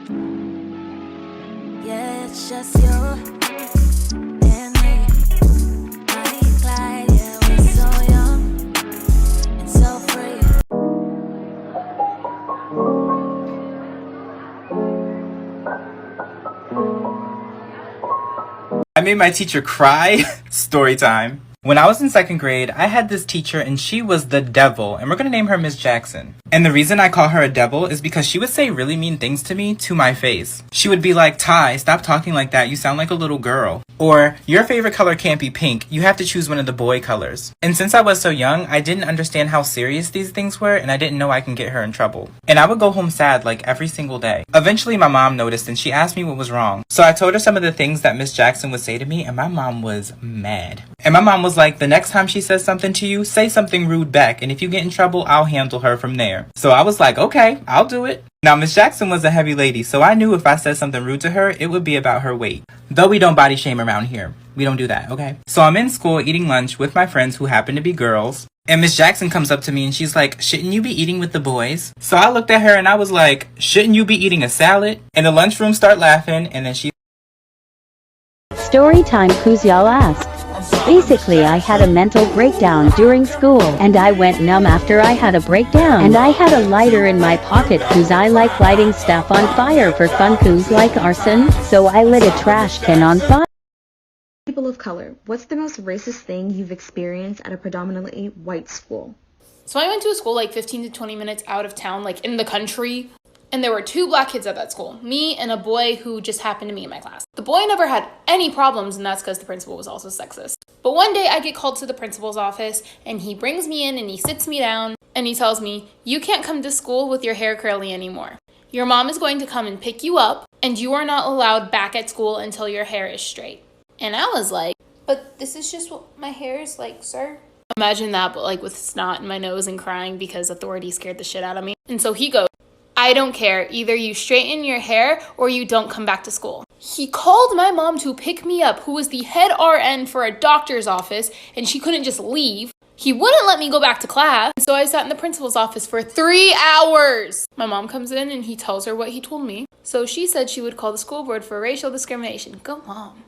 Yeah, it's just you and me. Bonnie and Clyde, yeah, we're so young and so free. I made my teacher cry. Story time. When I was in second grade, I had this teacher and she was the devil, and we're gonna name her Miss Jackson. And the reason I call her a devil is because she would say really mean things to me to my face. She would be like, Ty, stop talking like that, you sound like a little girl. Or, your favorite color can't be pink, you have to choose one of the boy colors. And since I was so young, I didn't understand how serious these things were, and I didn't know I can get her in trouble. And I would go home sad like every single day. Eventually my mom noticed and she asked me what was wrong. So I told her some of the things that Miss Jackson would say to me, and my mom was mad. And my mom was like, the next time she says something to you, say something rude back, and if you get in trouble, I'll handle her from there. So I was like, okay, I'll do it. Now, Miss Jackson was a heavy lady, so I knew if I said something rude to her, it would be about her weight. Though we don't body shame around here. We don't do that, okay? So I'm in school eating lunch with my friends who happen to be girls, and Miss Jackson comes up to me and she's like, shouldn't you be eating with the boys? So I looked at her and I was like, shouldn't you be eating a salad? And the lunchroom start laughing, and then she... Story time, who's y'all asked. Basically, I had a mental breakdown during school, and I went numb after I had a breakdown. And I had a lighter in my pocket, cause I like lighting stuff on fire for fun, cause like arson, so I lit a trash can on fire. People of color, what's the most racist thing you've experienced at a predominantly white school? So I went to a school like 15 to 20 minutes out of town, like in the country. And there were 2 black kids at that school, me and a boy who just happened to be in my class. The boy never had any problems, and that's because the principal was also sexist. But one day I get called to the principal's office, and he brings me in and he sits me down and he tells me, you can't come to school with your hair curly anymore. Your mom is going to come and pick you up, and you are not allowed back at school until your hair is straight. And I was like, but this is just what my hair is like, sir. Imagine that, but like with snot in my nose and crying because authority scared the shit out of me. And so he goes, I don't care. Either you straighten your hair or you don't come back to school. He called my mom to pick me up, who was the head RN for a doctor's office, and she couldn't just leave. He wouldn't let me go back to class. So I sat in the principal's office for 3 hours. My mom comes in and he tells her what he told me. So she said she would call the school board for racial discrimination. Go mom.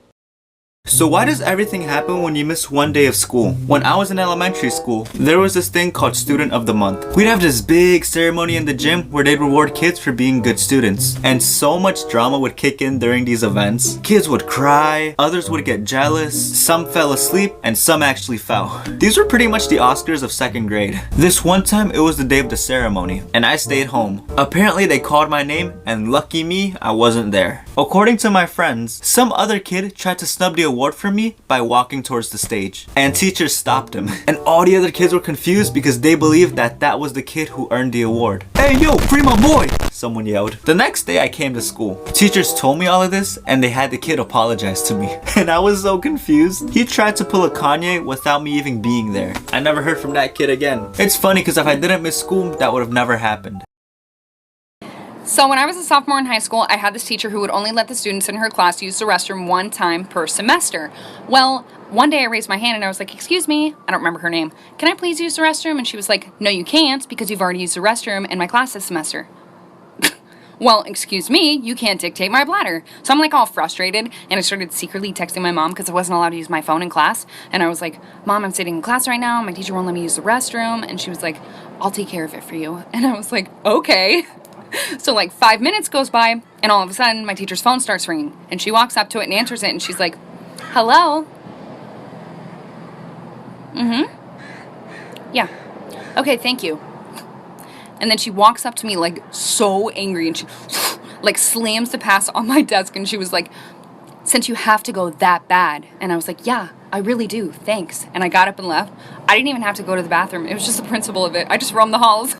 So why does everything happen when you miss one day of school? When I was in elementary school, there was this thing called Student of the Month. We'd have this big ceremony in the gym where they'd reward kids for being good students. And so much drama would kick in during these events. Kids would cry, others would get jealous, some fell asleep, and some actually fell. These were pretty much the Oscars of second grade. This one time, it was the day of the ceremony, and I stayed home. Apparently they called my name, and lucky me, I wasn't there. According to my friends, some other kid tried to snub the award from me by walking towards the stage, and teachers stopped him, and all the other kids were confused because they believed that that was the kid who earned the award. Hey yo, free my boy! Someone yelled. The next day I came to school. Teachers told me all of this and they had the kid apologize to me, and I was so confused. He tried to pull a Kanye without me even being there. I never heard from that kid again. It's funny because if I didn't miss school, that would have never happened. So when I was a sophomore in high school, I had this teacher who would only let the students in her class use the restroom one time per semester. Well, one day I raised my hand and I was like, excuse me, I don't remember her name. Can I please use the restroom? And she was like, no, you can't because you've already used the restroom in my class this semester. Well, excuse me, you can't dictate my bladder. So I'm like all frustrated and I started secretly texting my mom because I wasn't allowed to use my phone in class. And I was like, Mom, I'm sitting in class right now. My teacher won't let me use the restroom. And she was like, I'll take care of it for you. And I was like, okay. So like 5 minutes goes by and all of a sudden my teacher's phone starts ringing and she walks up to it and answers it and she's like, hello? Yeah. Okay, thank you. And then she walks up to me like so angry and she like slams the pass on my desk and she was like, since you have to go that bad. And I was like, yeah, I really do, thanks. And I got up and left. I didn't even have to go to the bathroom. It was just the principle of it. I just roamed the halls.